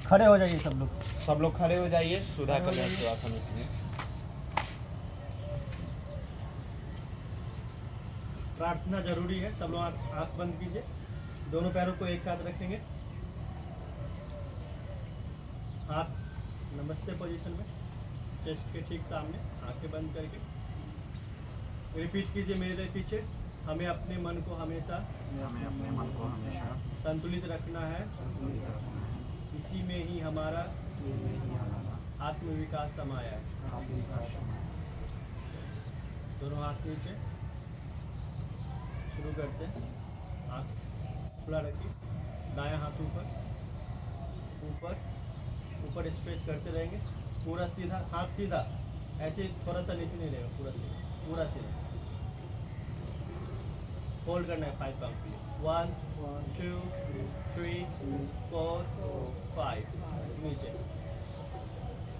खड़े हो जाइए सब लोग। सब लोग खड़े हो जाइए सुधा कल्याण सेवा समिति में। प्रार्थना जरूरी है, सब लोग आंख बंद कीजिए। दोनों पैरों को एक साथ रखेंगे, हाथ नमस्ते पोजीशन में, चेस्ट के ठीक सामने, आंखें बंद करके रिपीट कीजिए मेरे पीछे। हमें अपने मन को हमेशा संतुलित रखना है, इसी में ही हमारा आत्मविकास समाया है। दोनों हाथ नीचे, शुरू करते हैं। हाथ खुला रखिए, दायां हाथ ऊपर ऊपर ऊपर स्ट्रेच करते रहेंगे, पूरा सीधा, हाथ सीधा, ऐसे थोड़ा सा नीचे नहीं रहेगा, पूरा सीधा होल्ड करना है 5 काउंट के लिए। 1 2 3 4 5, नीचे।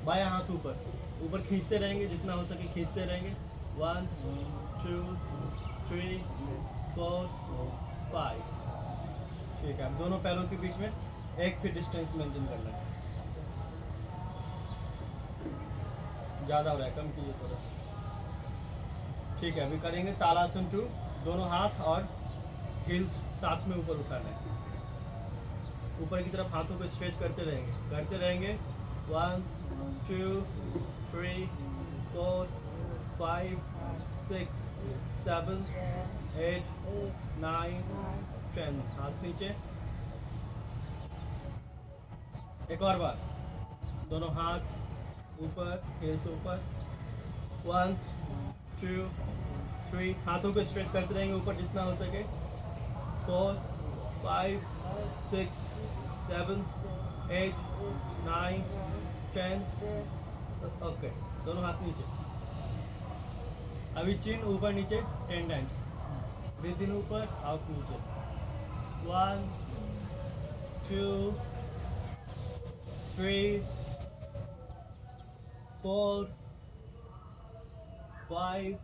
बायां हाथ ऊपर खींचते रहेंगे, जितना हो सके खींचते रहेंगे। 1 2 3 4 5। ठीक है, अब दोनों पैरों के बीच में 1 फीट डिस्टेंस मेंटेन करना है। ज़्यादा हो रहा है, कम कीजिए थोड़ा सा। ठीक है, अभी करेंगे तालासन 2। दोनों हाथ और हील्स साथ में ऊपर उठाना है, ऊपर की तरफ हाथों को स्ट्रेच करते रहेंगे 1 2 3 4 5 6 7 8 9 10। हाथ नीचे। एक और बार, दोनों हाथ ऊपर, हील्स ऊपर। 1 2 3, हाथों को स्ट्रेच करते रहेंगे ऊपर जितना हो सके। 4 5 6 7 8 9 10। ओके, दोनों हाथ नीचे। अभी चिन ऊपर नीचे 10 टाइम्स। ब्रीथ इन ऊपर, आउट नीचे। 1 2 3 4 5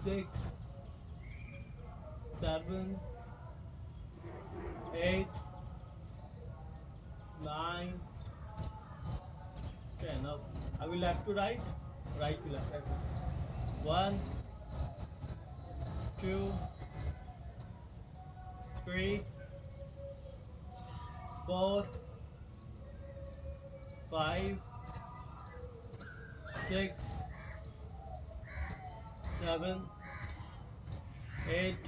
6 7 8 9 10। अभी left to right, right to left. 1 2 3 4 5 6 7 8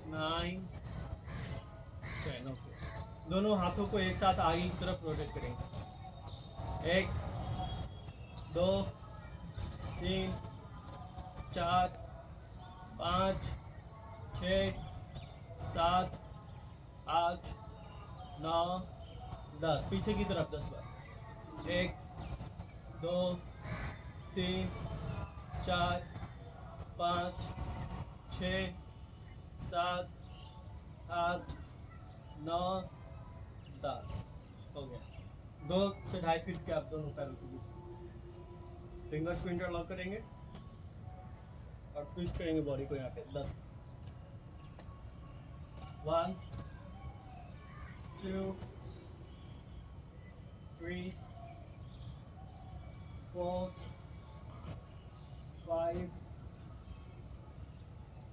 9 10। Okay, दोनों हाथों को एक साथ आगे की तरफ रोटेट करेंगे। 1 2 3 4 5 6 7 8 9 10। पीछे की तरफ 10 बार। 1 2 3 4 5 6 7 8 9 10। हो गया। 2 से 2.5 फीट के आप दोनों पैरों के बीच फिंगर्स को इंटरलॉक करेंगे और ट्विस्ट करेंगे बॉडी को यहाँ पे 10। 1 2 3 4 5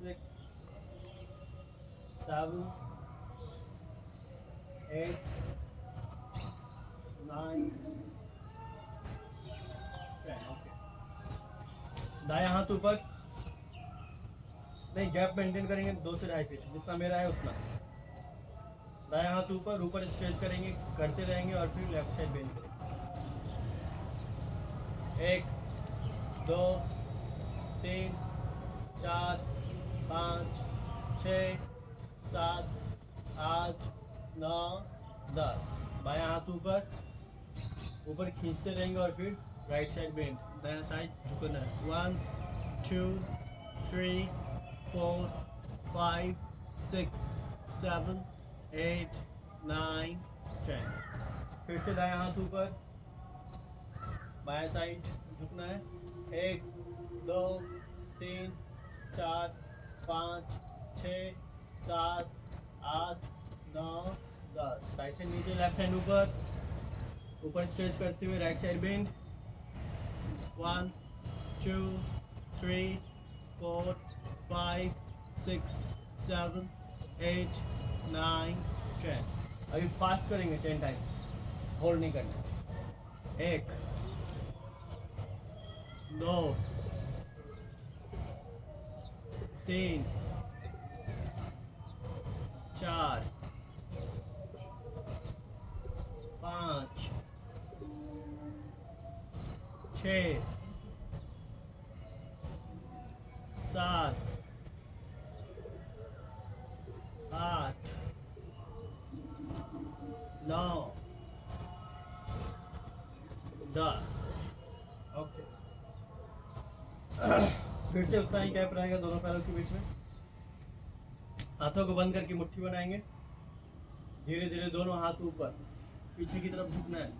6 7 8 9 10। ओके, दायां हाथ ऊपर, नहीं गैप मेंटेन करेंगे 2 से 2.5 फीट, जितना मेरा है उतना। दायां हाथ ऊपर स्ट्रेच करेंगे, करते रहेंगे और फिर लेफ्ट साइड बेंड करेंगे। 1 2 3 4 5 6 7 8 9 10। बायां हाथ ऊपर खींचते रहेंगे और फिर राइट साइड बेंड, दायां साइड झुकना है। 1 2 3 4 5 6 7 8 9 10। फिर से दायां हाथ ऊपर, बायां साइड झुकना है। 1 2 3 4 5 6 7 8 9 10। राइट हैंड नीचे, लेफ्ट हैंड ऊपर, ऊपर स्ट्रेच करते हुए राइट साइड बेंड। 1 2 3 4 5 6 7 8 9 10। अभी फास्ट करेंगे 10 टाइम्स, होल्ड नहीं करना। 1 2 3 4 5 6 7 8 9 10। ओके, फिर से उतना ही गैप रहेगा दोनों पैरों के बीच में। हाथों को बंद करके मुट्ठी बनाएंगे। धीरे धीरे दोनों हाथ ऊपर, पीछे की तरफ झुकना है।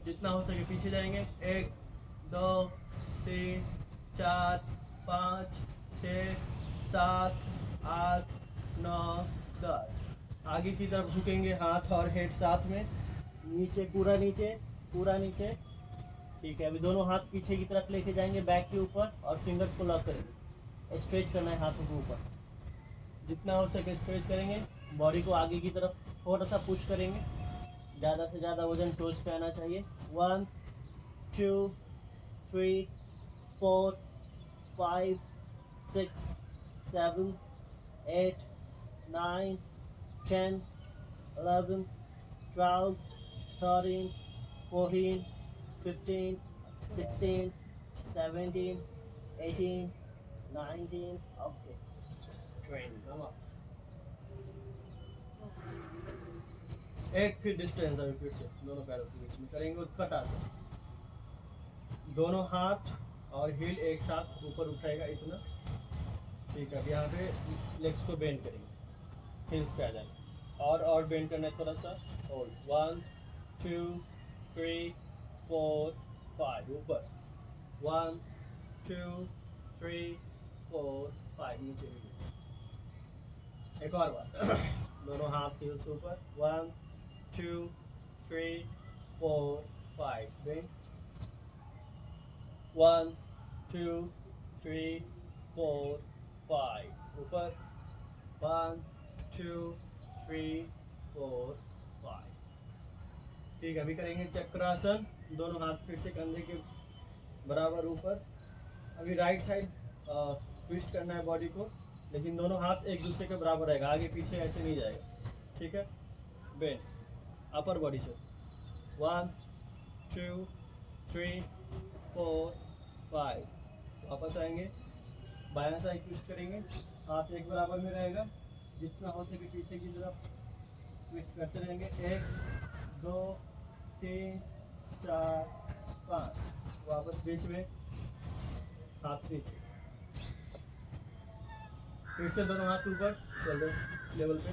जितना हो सके पीछे जाएंगे। 1 2 3 4 5 6 7 8 9 10। आगे की तरफ झुकेंगे, हाथ और हेड साथ में, नीचे पूरा नीचे, पूरा नीचे। ठीक है, अभी दोनों हाथ पीछे की तरफ लेके जाएंगे, बैक के ऊपर, और फिंगर्स को लॉक करेंगे। स्ट्रेच करना है हाथों को ऊपर, जितना हो सके स्ट्रेच करेंगे। बॉडी को आगे की तरफ थोड़ा सा पुश करेंगे, ज़्यादा से ज़्यादा वजन टोज पे आना चाहिए। 1 2 3 4 5 6 7 8 9 10 11 12 13 14 15 16 17 18 19 ओके 20। come on। एक फिर डिस्टेंस अभी फिर से दोनों पैरों के बीच में करेंगे उत्कट आसन। दोनों हाथ और हील एक साथ ऊपर उठाएगा इतना। ठीक है, अब यहाँ पे लेग्स को बेंड करेंगे, हील्स पे आ जाएंगे, और बेंड करना है थोड़ा सा। होल्ड 1 2 3 4 5 ऊपर। 1 2 3 4 5 नीचे रिलीज। एक और बार दोनों हाथ हील्स ऊपर। 1 2 3 4 5 बेंड। 1 2 3 4 5 ऊपर। 1 2 3 4 5। ठीक है, अभी करेंगे चक्रासन। दोनों हाथ फिर से कंधे के बराबर ऊपर। अभी राइट साइड ट्विस्ट करना है बॉडी को, लेकिन दोनों हाथ एक दूसरे के बराबर रहेगा, आगे पीछे ऐसे नहीं जाएगा। ठीक है, बेंड अपर बॉडी से। 1 2 3 4 5। वापस आएंगे, बायां साइड ट्विस्ट करेंगे, हाथ एक बराबर में रहेगा, जितना हो सके पीछे की तरफ ट्विस्ट करते रहेंगे। 1 2 3 4 5। वापस बीच में, हाथ नीचे। फिर से दोनों हाथ ऊपर, शोल्डर लेवल पे।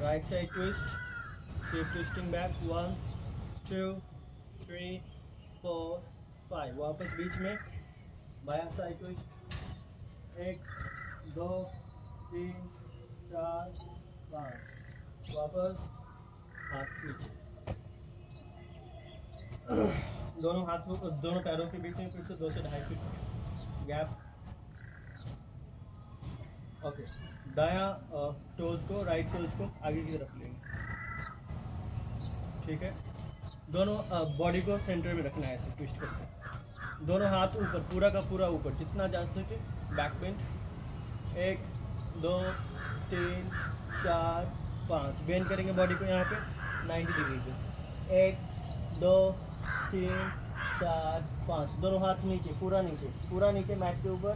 Right side twist, keep twisting back. 1 2 3 4 5। वापस बीच में, बायां साइड ट्विस्ट। 1 2 3 4 5। वापस हाथ नीचे। दोनों हाथों को, दोनों पैरों के बीच में फिर से 2 से 2.5 फीट गैप। ओके, दायां टोज को, राइट टोज को आगे की तरफ लेंगे। ठीक है, दोनों बॉडी को सेंटर में रखना है, ऐसे ट्विस्ट करके। दोनों हाथ ऊपर, पूरा का पूरा ऊपर, जितना जा सके बैक बेंड। 1 2 3 4 5 बेंड करेंगे बॉडी को यहाँ पे 90 डिग्री पे। 1 2 3 4 5। दोनों हाथ नीचे, पूरा नीचे मैट के ऊपर।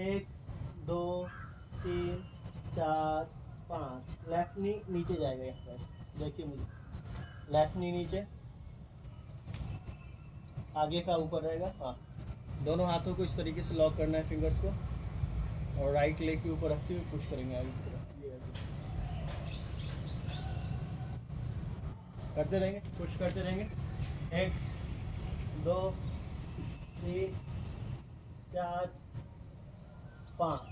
1 2 3 4 5। लेफ्ट नी नीचे जाएगा यहाँ पे, देखिए मुझे, लेफ्ट नी नीचे, आगे का ऊपर रहेगा। हाँ, दोनों हाथों को इस तरीके से लॉक करना है फिंगर्स को, और राइट लेग के ऊपर रखते हुए पुश करेंगे आगे की तरफ। ये ऐसे करते रहेंगे, पुश करते रहेंगे। 1 2 3 4 5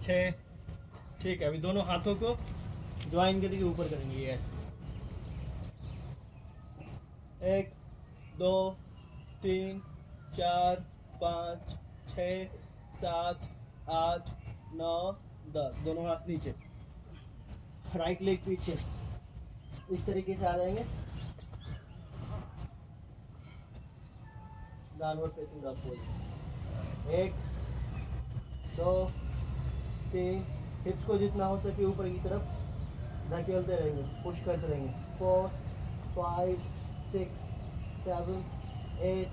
6। ठीक है, अभी दोनों हाथों को ज्वाइन करके ऊपर करेंगे ये ऐसे। 1 2 3 4 5 6 7 8 9 10। दोनों हाथ नीचे, राइट लेग पीछे, इस तरीके से आ जाएंगे। Downward facing dog pose. 1 2 3, हिप्स को जितना हो सके ऊपर की तरफ धकेलते रहेंगे, पुश करते रहेंगे। 4 5 6 7 8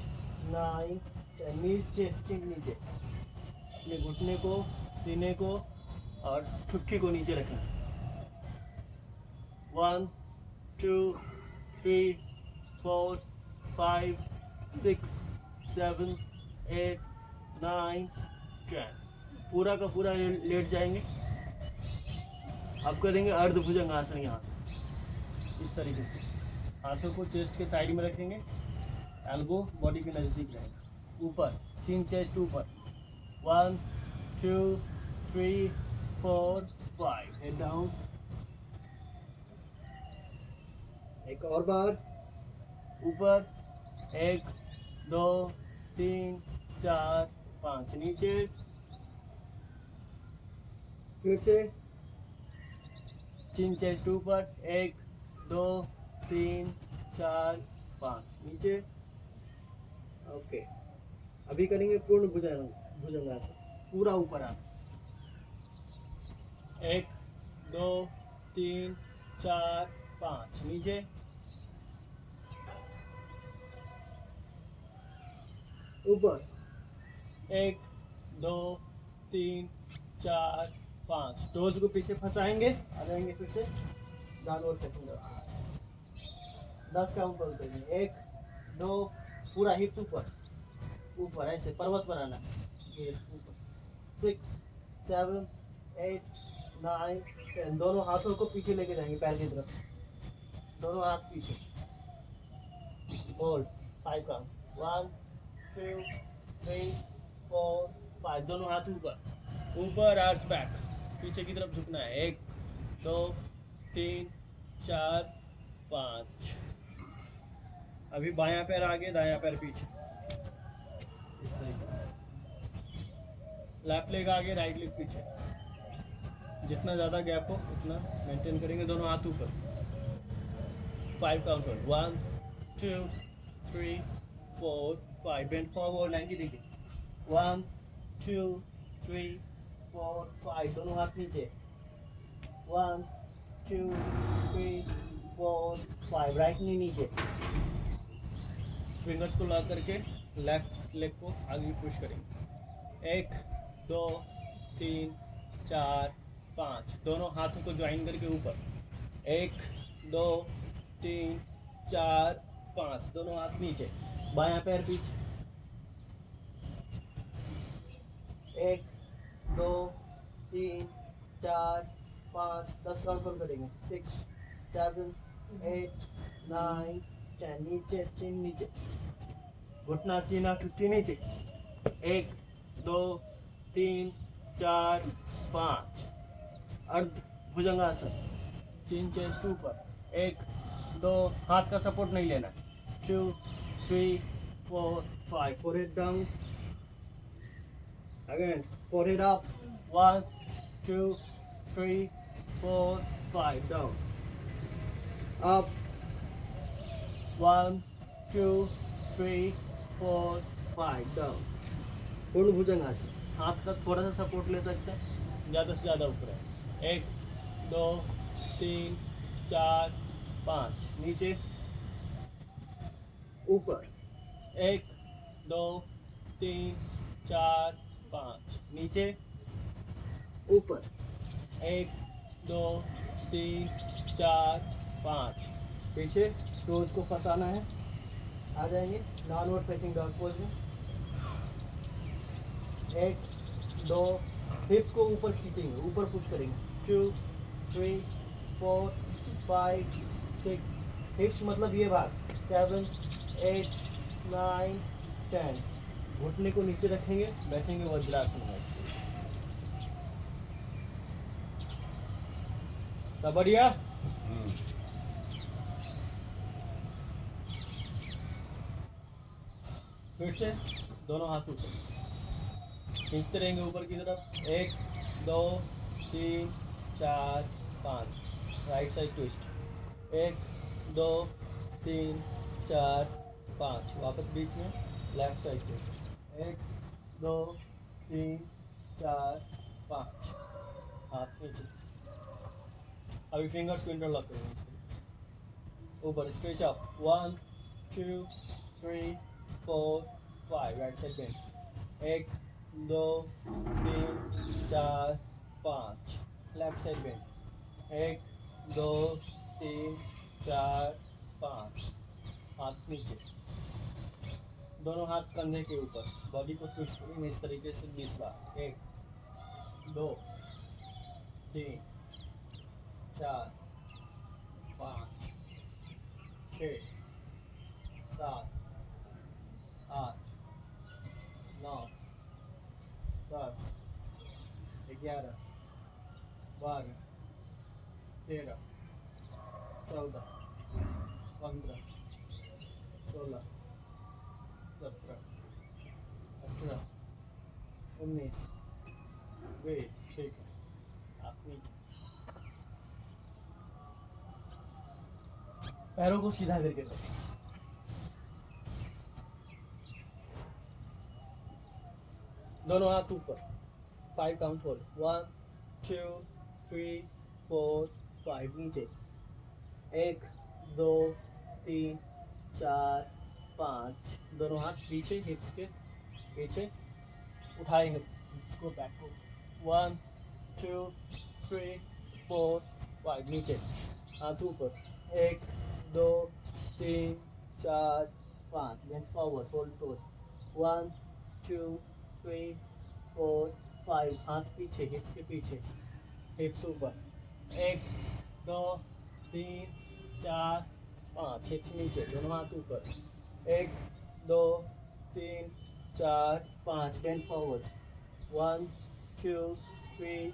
9 10। नीचे चिंक नीचे, अपने घुटने को, सीने को और ठुट्ठी को नीचे रखें। 1 2 3 4 5 6 7 8 9 10। पूरा का पूरा लेट जाएंगे। अब करेंगे अर्ध भुजंग आसन। यहाँ इस तरीके से हाथों को चेस्ट के साइड में रखेंगे, एल्बो बॉडी के नज़दीक रहेगा। ऊपर चिन चेस्ट ऊपर। 1 2 3 4 5। Head down. एक और बार ऊपर। 1 2 3 4 5। नीचे फिर से चिन चेस्ट ऊपर। 1 2 3 4 5। नीचे। ओके, अभी करेंगे पूर्ण भुजंगासन। पूरा ऊपर आप। 1 2 3 4 5। नीचे। ऊपर। 1 2 3 4 5। टोज को पीछे फंसाएंगे, आ जाएंगे फिर से डाउनवर्ड फेसिंग डॉग। 10 काउंट करेंगे। 1 2, पूरा हिप ऊपर ऊपर, ऐसे पर्वत बनाना। ये ऊपर। 6 7 8 9 10। दोनों हाथों को पीछे लेके जाएंगे पैर की तरफ, दोनों हाथ पीछे। Hold 5 count. 1 2 3 4 5। दोनों हाथ ऊपर ऊपर, आर्च बैक, पीछे की तरफ झुकना है। 1 2 3 4 5। अभी बायां पैर आगे, दायां पैर पीछे, इस तरीके से। लेफ्ट लेग आगे, राइट लेग पीछे। जितना ज़्यादा गैप हो उतना मेंटेन करेंगे। दोनों हाथ ऊपर। 5 काउंट पर। 1 2 3 4 5। Bend forward 90 degree. 1 2 3 4 5। दोनों हाथ नीचे। 1 2 3 4 5। राइट नी नीचे। फिंगर्स को लॉक करके लेफ्ट लेग को आगे पुश करेंगे। 1 2 3 4 5। दोनों हाथों को ज्वाइन करके ऊपर। 1 2 3 4 5। दोनों हाथ नीचे, बायां पैर पीछे। 1 2 3 4 5। 10 काउंट पर करेंगे। 6 7 8 9 10। नीचे चिन नीचे, घुटना सीना ठुट्ठी नीचे। 1 2 3 4 5। अर्ध भुजंगासन। चिन चेस्ट ऊपर। 1 2, हाथ का सपोर्ट नहीं लेना। 2 3 4 5। Forehead down. Again forehead up. 1 2 3 4 5। Down up. 1 2 3 4 5। Down. पूर्ण भुजंगासन। हाथ का थोड़ा सा सपोर्ट ले सकते हैं, ज़्यादा से ज़्यादा ऊपर है। 1 2 3 4 5। नीचे ऊपर। 1 2 3 4 5। नीचे ऊपर। 1 2 3 4 5। पीछे टोज को फंसाना है, आ जाएंगे डाउनवर्ड फेसिंग डॉग पोज में। 1 2, हिप्स को ऊपर खींचेंगे, ऊपर पुश करेंगे। 2 3 4 5 6। हिप्स मतलब ये भाग। 7 8 9 10। घुटने को नीचे रखेंगे, बैठेंगे वज्रासन में। सब बढ़िया। फिर से दोनों हाथ ऊपर खींचते रहेंगे ऊपर की तरफ। 1 2 3 4 5। Right side twist. 1 2 3 4 5। वापस बीच में लेफ्ट साइड ट्विस्ट। 1 2 3 4 5। हाथ नीचे। अभी फिंगर्स को इंटरलॉक करेंगे। ऊपर stretch up. 1 2 3 4 5। Right side bend. 1 2 3 4 5। Left side bend. 1 2 3 4 5। हाथ नीचे। दोनों हाथ कंधे के ऊपर। बॉडी को ट्विस्ट करेंगे इस तरीके से 20 बार। 1 2 3 4 5 6 7 8 9 10 11 12 13 14 15 16 17 18 19 20। ठीक है। आप नीचे। पैरों को सीधा करके रखें। दोनों हाथ ऊपर। 5 काउंट होल्ड। 1 2 3 4 5। नीचे। 1 2 3 4 5। दोनों हाथ पीछे हिप्स के पीछे उठाएंगे इसको बैक को। 1 2 3 4 5। नीचे। हाथ ऊपर। 1 2 3 4 5। Bend forward. Hold toes. 1 2 3 4 5। हाथ पीछे हिप्स के पीछे। हिप्स ऊपर। 1 2 3 4 5। हिप्स नीचे। दोनों हाथ ऊपर। 1 2 3 4 5। Bend forward. 1 2 3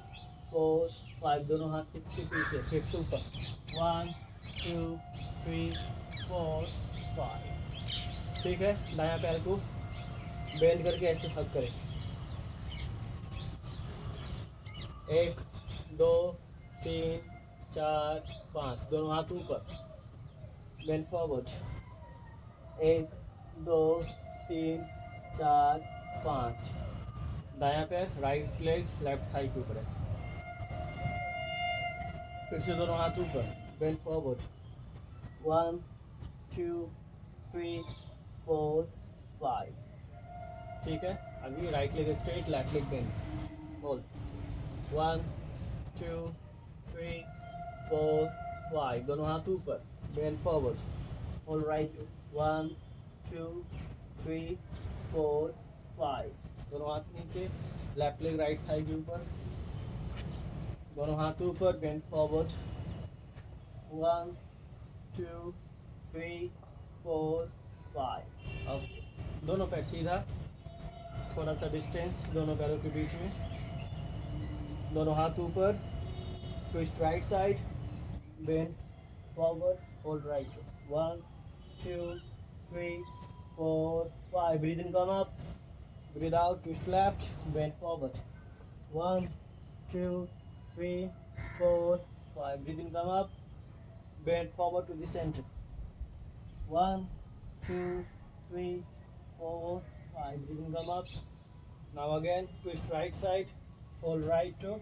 4 5। दोनों हाथ हिप्स के पीछे। हिप्स ऊपर। 1 2 3 4 5। ठीक है। दायां पैर को बेंड करके ऐसे हक करें। 1 2 3 4 5। दोनों हाथ ऊपर। Bend forward. 1 2 3 4 5। दायां पैर राइट लेग लेफ्ट थाई के ऊपर है। फिर से दोनों हाथ ऊपर। Bend forward. 1 2 3 4 5। ठीक है। अभी right leg straight left leg bend. Hold. 1 2 3 4 5। दोनों हाथ ऊपर। Bend forward. Hold right. 1 2 3 4 5। दोनों हाथ नीचे। लेफ्ट लेग राइट थाई के ऊपर। दोनों हाथ ऊपर। Bend forward. 1 2 3 4 5। अब दोनों पैर सीधा। थोड़ा सा डिस्टेंस दोनों पैरों के बीच में। दोनों हाथ ऊपर। Twist right side. Bend forward. Hold right. 1 2 3 4 5। Breathe in, come up. Breathe out, twist left, bend forward. 1 2 3 4 5. Breathe in, come up, bend forward to the center. 1 2 3 4 5. Breathe in, come up. Now again, twist right side, hold right toe.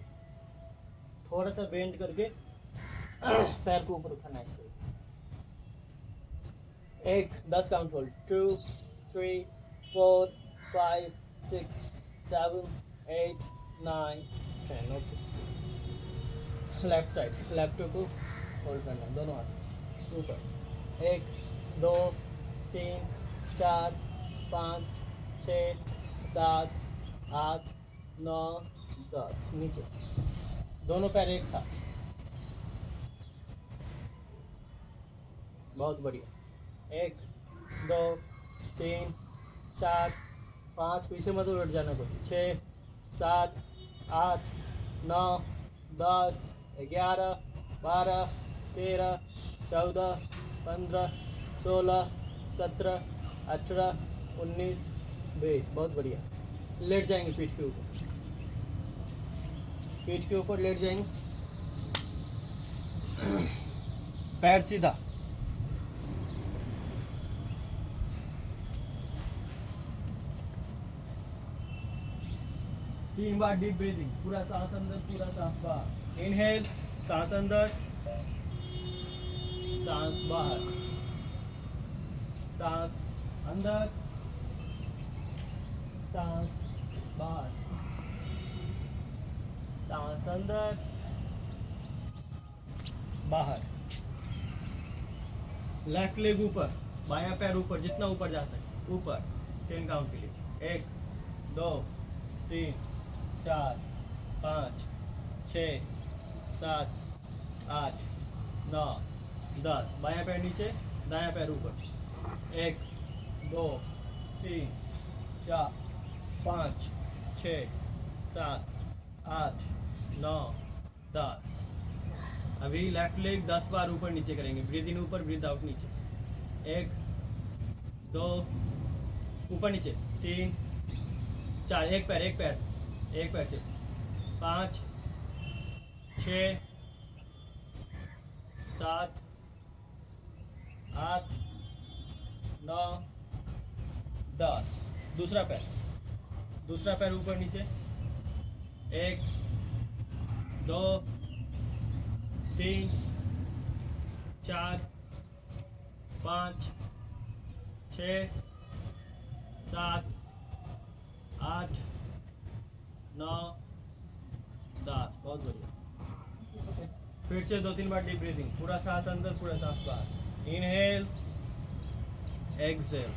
थोड़ा सा bend करके पैर को ऊपर उठाना है इस तरीके से। 10 count hold. 2 3 4 5 6 7 8 9 10। Okay. Left side left को होल्ड करना है दोनों हाथ ऊपर। 1 2 3 4 5 6 7 8 9 10। नीचे। दोनों पैर एक साथ। बहुत बढ़िया। 1 2 3 4 5। पीछे मत उलट जाना कोई। 6 7 8 9 10 11 12, 13, 14, 15, 16, 17, 18, 19, 20। बहुत बढ़िया। लेट जाएंगे पीठ के ऊपर, पीठ के ऊपर लेट जाएंगे, पैर सीधा। तीन बार डीप ब्रीदिंग, पूरा सांस अंदर, पूरा सांस बाहर। इनहेल, सांस अंदर, सांस बाहर, सांस अंदर, सांस बाहर, सांस अंदर, बाहर। लेफ्ट लेग ऊपर, बायां पैर ऊपर, जितना ऊपर जा सके ऊपर। 10 काउंट के लिए। 1, 2, 3, 4, 5, 6, 7, 8, 9, 10। बायां पैर नीचे, दायां पैर ऊपर। 1, 2, 3, 4, 5, 6, 7, 8, 9, 10। अभी लेफ्ट लेग 10 बार ऊपर नीचे करेंगे। ब्रीद इन ऊपर, ब्रीद आउट नीचे। 1, 2, ऊपर नीचे, 3, 4, एक पैर से। 5, 6, 7, 8, 9, 10। दूसरा पैर ऊपर नीचे। 1, 2, 3, 4, 5, 6, 7, 8, 9, 10। बहुत बढ़िया। फिर से 2-3 बार डीप ब्रीदिंग, पूरा सांस अंदर, पूरा सांस बाहर। इनहेल, एक्सेल,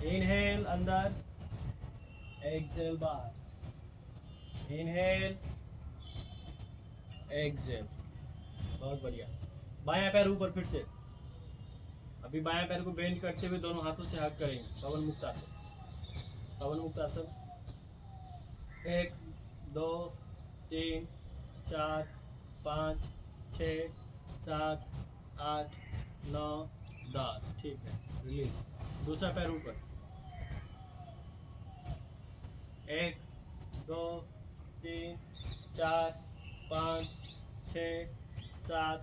इनहेल अंदर, एक्सेल बाहर, इनहेल, एक्सेल। बहुत बढ़िया। बायां पैर ऊपर फिर से। अभी बायां पैर को बेंड करते हुए दोनों हाथों से हग करेंगे। पवन मुक्तासन। 1, 2, 3, 4, 5, 6, 7, 8, 9, 10। ठीक है, रिलीज। दूसरा पैर ऊपर। 1, 2, 3, 4, 5, 6, 7,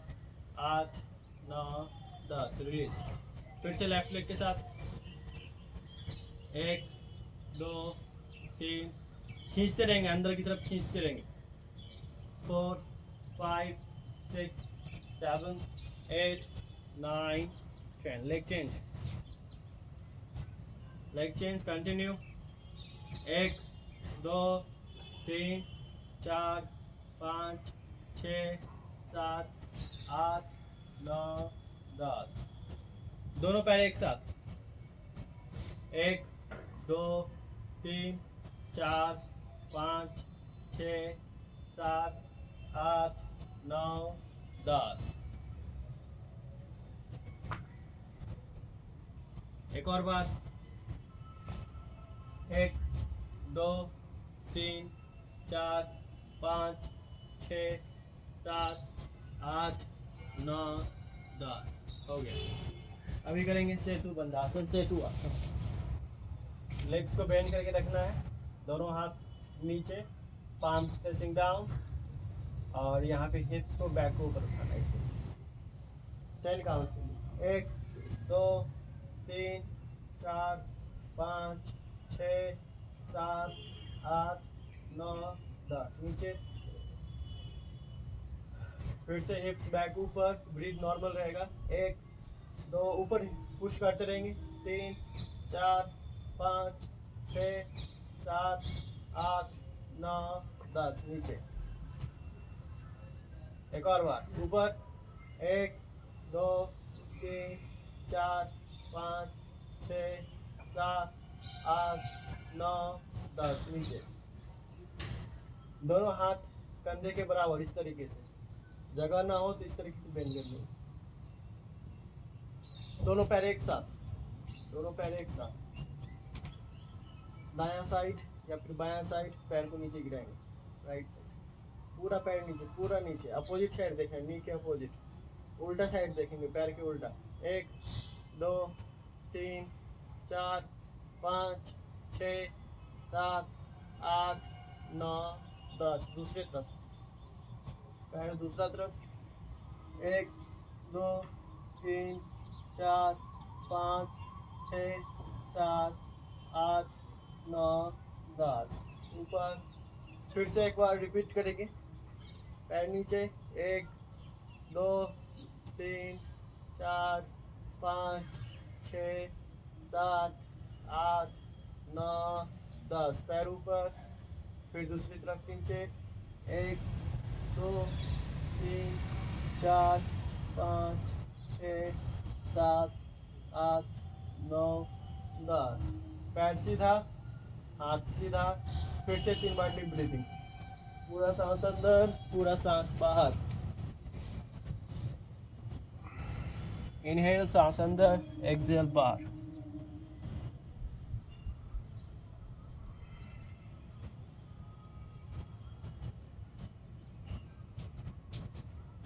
8, 9, 10। रिलीज। फिर से लेफ्ट लेग के साथ। 1, 2, 3, खींचते रहेंगे, अंदर की तरफ खींचते रहेंगे। 4, 5, 6, 7, 8, 9, 10। Leg change, continue. 1, 2, 3, 4, 5, 6, 7, 8, 9, 10। दोनों पैर एक साथ। 1, 2, 3, 4, 5, 6, 7, 8, 9, 10। एक और बार। 1, 2, 3, 4, 5, 6, 7, 8, 9, 10। हो गया। अभी करेंगे सेतु बंधासन, सेतु आसन। लेग्स को बेंड करके रखना है, दोनों हाथ नीचे, पाम फेसिंग डाउन, और यहाँ पे हिप्स को, बैक को ऊपर उठाना है। 10 काउंट। 1, 2, 3, 4, 5, 6, 7, 8, 9, 10। नीचे। फिर से हिप्स बैक ऊपर, ब्रीथ नॉर्मल रहेगा। 1, 2, ऊपर पुश करते रहेंगे। 3, 4, 5, 6, 7, 8, 9, 10। नीचे। एक और बार। ऊपर। 1, 2, 3, 4, 5, 6, 7, 8, 9, 10। नीचे। दोनों हाथ कंधे के बराबर, इस तरीके से। जगह ना हो तो इस तरीके से बेंड कर लो। दोनों पैर एक साथ, दायां साइड या फिर बायां साइड पैर को नीचे गिराएंगे, राइट साइड। पूरा पैर नीचे, पूरा नीचे, अपोजिट साइड देखें, नी के अपोजिट, उल्टा साइड देखेंगे, पैर के उल्टा। 1 2 3 4 5 6 7 8 9 10। दूसरी तरफ, पैर दूसरा तरफ। 1 2 3 4 5 6 7 8 9 10। ऊपर फिर से एक बार रिपीट करेंगे, पैर नीचे। 1 2 3 4 5 6 7 8 9 10। पैर ऊपर, फिर दूसरी तरफ नीचे। 1 2 3 4 5 6 7 8 9 10। पैर सीधा, हाथ सीधा। फिर से 3 बार डीप ब्रीथिंग, पूरा सांस अंदर, पूरा सांस बाहर। इनहेल सांस अंदर, एक्सहेल बाहर।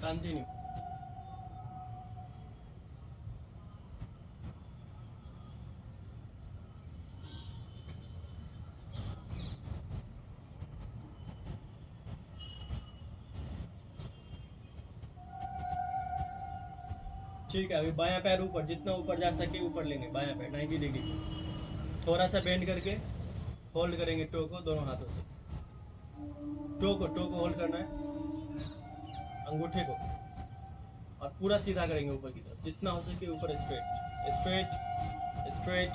कंटिन्यू। ठीक है, अभी बायां पैर ऊपर, जितना ऊपर जा सके ऊपर लेंगे। बायां पैर 90 डिग्री, थोड़ा सा बेंड करके होल्ड करेंगे टो को दोनों हाथों से। टो को होल्ड करना है, अंगूठे को, और पूरा सीधा करेंगे ऊपर की तरफ, जितना हो सके ऊपर। स्ट्रेट स्ट्रेट स्ट्रेट,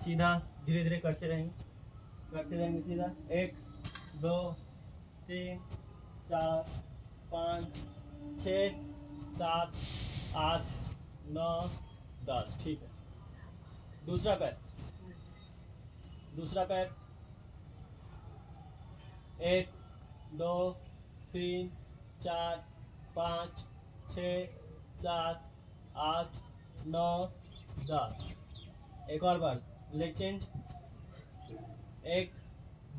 सीधा। धीरे धीरे करते रहेंगे सीधा। 1 2 3 4 5 6 7 8 9 10। ठीक है, दूसरा पैर। 1 2 3 4 5 6 7 8 9 10। एक और बार, लेग चेंज। 1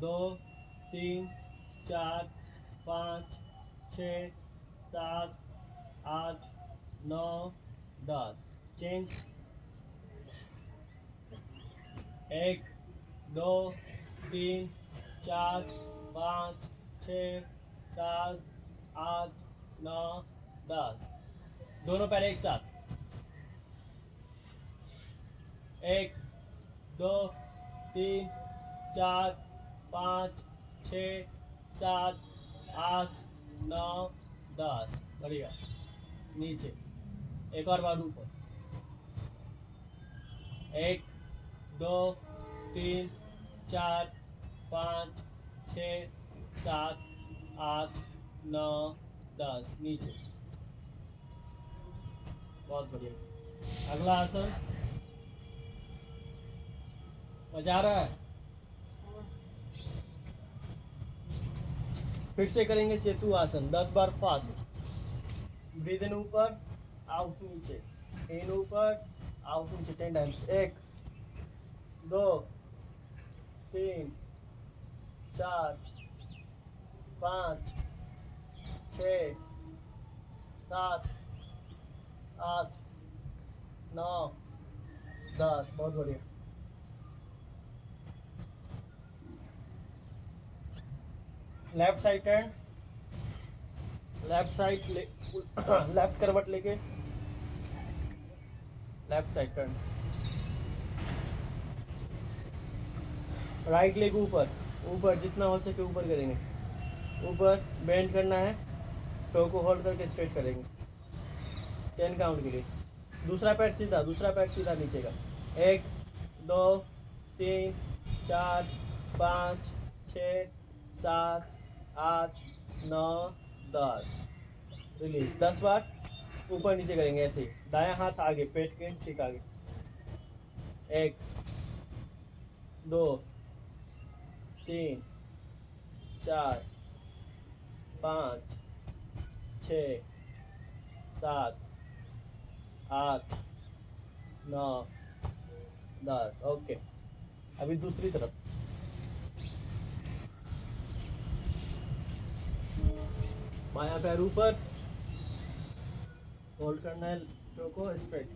2 3 4 5 6 7 8 9 10। चेंज। 1 2 3 4 5 6 7 8 9 10। दोनों पैर एक साथ। 1 2 3 4 5 6 7 8 9 10। बढ़िया। नीचे, एक और बार ऊपर। 1 2 3 4 5 6 7 8 9 10। नीचे, बहुत बढ़िया। अगला आसन, मजा आ रहा है? फिर से करेंगे सेतु आसन 10 बार फास्ट। ब्रीद इन ऊपर, आउट नीचे, इन ऊपर, आउट नीचे 10 टाइम्स। 1 2 3 4 5 6 7 8 9 10। बहुत बढ़िया। Left side turn, left side left करवट लेके left side turn. Right leg ऊपर, ऊपर जितना हो सके ऊपर करेंगे। ऊपर बेंड करना है, टो को होल्ड करके स्ट्रेट करेंगे 10 काउंट के लिए। दूसरा पैर सीधा नीचे का। 1 2 3 4 5 6 7 8 9 10। रिलीज 10 बार। ऊपर नीचे करेंगे ऐसे ही। दायां हाथ आगे, पेट के ठीक आगे। 1 2 3 4 5 6 7 8 9 10। ओके, अभी दूसरी तरफ। बायां पैर ऊपर, होल्ड करना है टो को स्ट्रेट।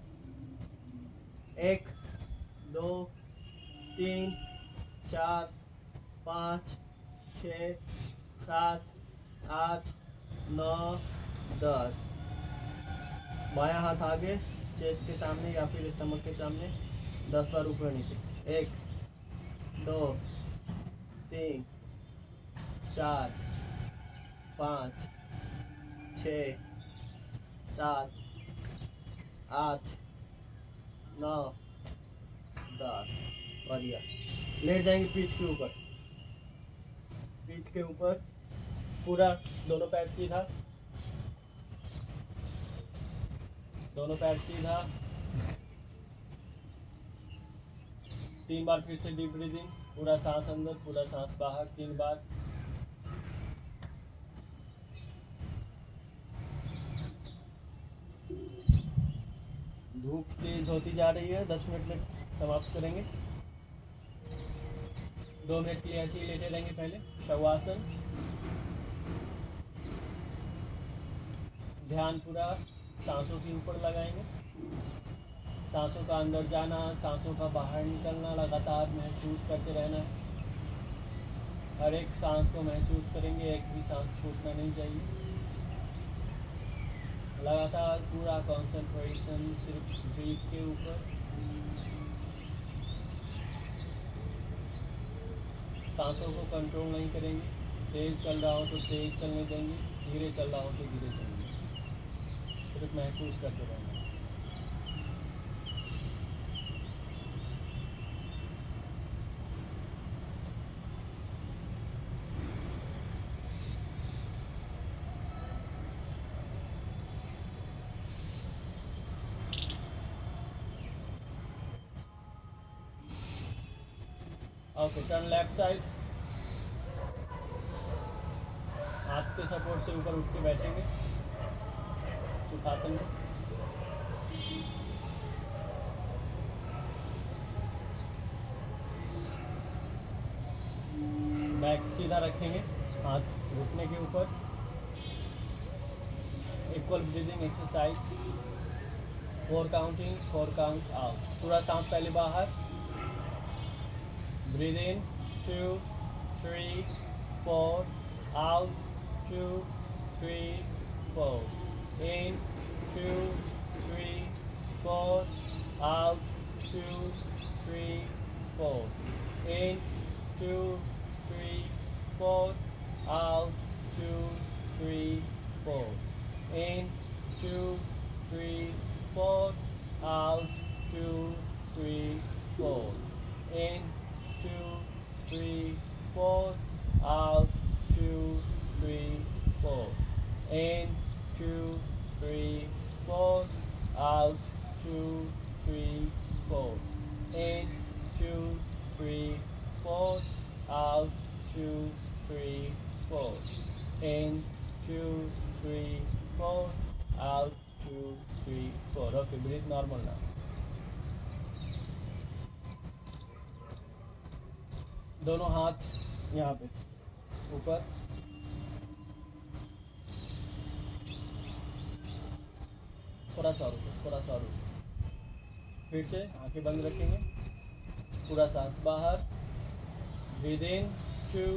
1 2 3 4 5 6 7 8 9 10। बायां हाथ आगे चेस्ट के सामने या फिर स्टमक के सामने 10 बार ऊपर नीचे। 1 2 3 4 5 6 7 8 9 10। बढ़िया। लेट जाएंगे पीठ के ऊपर, पीठ के ऊपर पूरा, दोनों पैर सीधा, दोनों पैर सीधा। 3 बार फिर से डीप ब्रीदिंग, पूरा सांस अंदर पूरा सांस बाहर 3 बार। धूप तेज होती जा रही है, 10 मिनट में समाप्त करेंगे। 2 मिनट के लिए ऐसे ही लेटे रहेंगे। पहले शवासन, ध्यान पूरा सांसों के ऊपर लगाएंगे। सांसों का अंदर जाना, सांसों का बाहर निकलना लगातार महसूस करते रहना है। हर एक सांस को महसूस करेंगे, एक भी सांस छूटना नहीं चाहिए। लगातार पूरा कंसंट्रेशन सिर्फ ब्रीथ के ऊपर। सांसों को कंट्रोल नहीं करेंगे, तेज चल रहा हो तो तेज चलने देंगे, धीरे चल रहा हो तो धीरे चलेंगे, सिर्फ महसूस करते रहना। Okay, turn left side. हाथ के सपोर्ट से ऊपर उठ के बैठेंगे सुखासन में। बैक सीधा रखेंगे, हाथ घुटने के ऊपर। Equal breathing exercise, 4 counting 4 count out. पूरा सांस पहले बाहर, breathe in 2 3 4, out 2 3 4, in 2 3 4, out 2 3 4, in 2 3 4, out 2 3 4, in 2 3 4, out 2 3 4, in 2 3 4, out 2 3 4, in 2 3 4, out 2 3 4, in 2 3 4, out 2 3 4, in 2 3 4, out 2 3 4. Okay, breathe normal now. दोनों हाथ यहाँ पे ऊपर, थोड़ा सा रुको, थोड़ा सा रुको। फिर से आंखें बंद रखेंगे, पूरा सांस बाहर, breathe in 2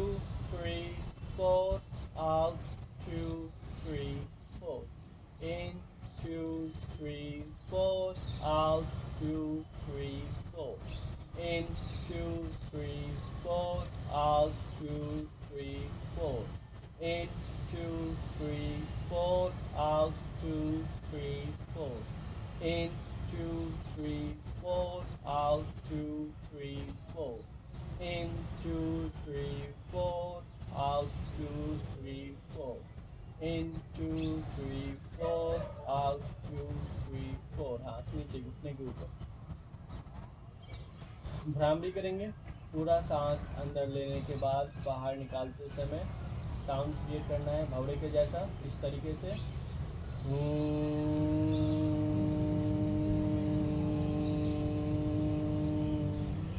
3 4, out 2 3 4, in 2 3 4, out 2 3 4, in 2 3 4, out 2 3 4, in 2 3 4, out 2 3 4, in 2 3 4, out 2 3 4, in 2 3 4, out 2 3 4, in 2 3 4, out 2 3 4। हाथ नीचे घुटने के ऊपर। भ्रामरी करेंगे। पूरा सांस अंदर लेने के बाद बाहर निकालते समय साउंड क्रिएट करना है भवरे के जैसा, इस तरीके से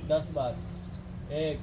10 बार। 1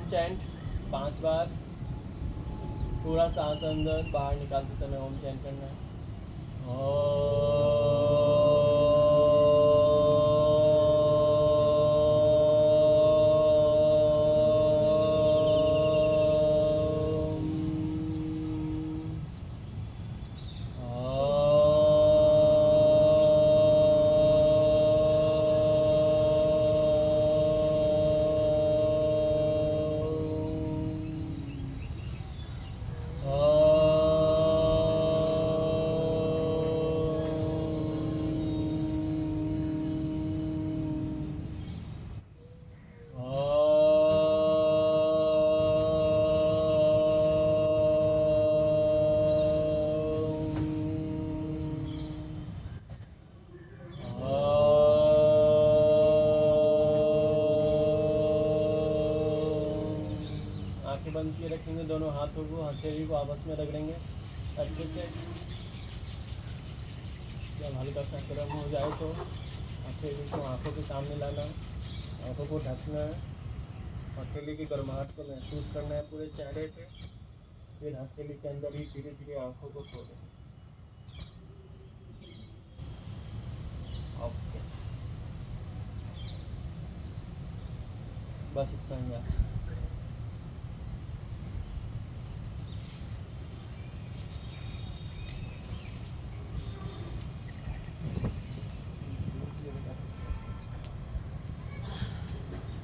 ओम चैंट 5 बार। थोड़ा सांस अंदर बाहर निकालते समय ओम चैंट करना है। आंखें बंद किए रखेंगे, दोनों हाथों को हथेली को आपस में रगड़ेंगे अच्छे से। जब हल्का सा गर्म हो जाए तो हथेली को आंखों के सामने लाना है, आंखों को ढकना है, हथेली की गर्माहट को महसूस करना है पूरे चेहरे पे। फिर हथेली के अंदर ही धीरे धीरे आंखों को खोलें। ओके, बस इतना ही है।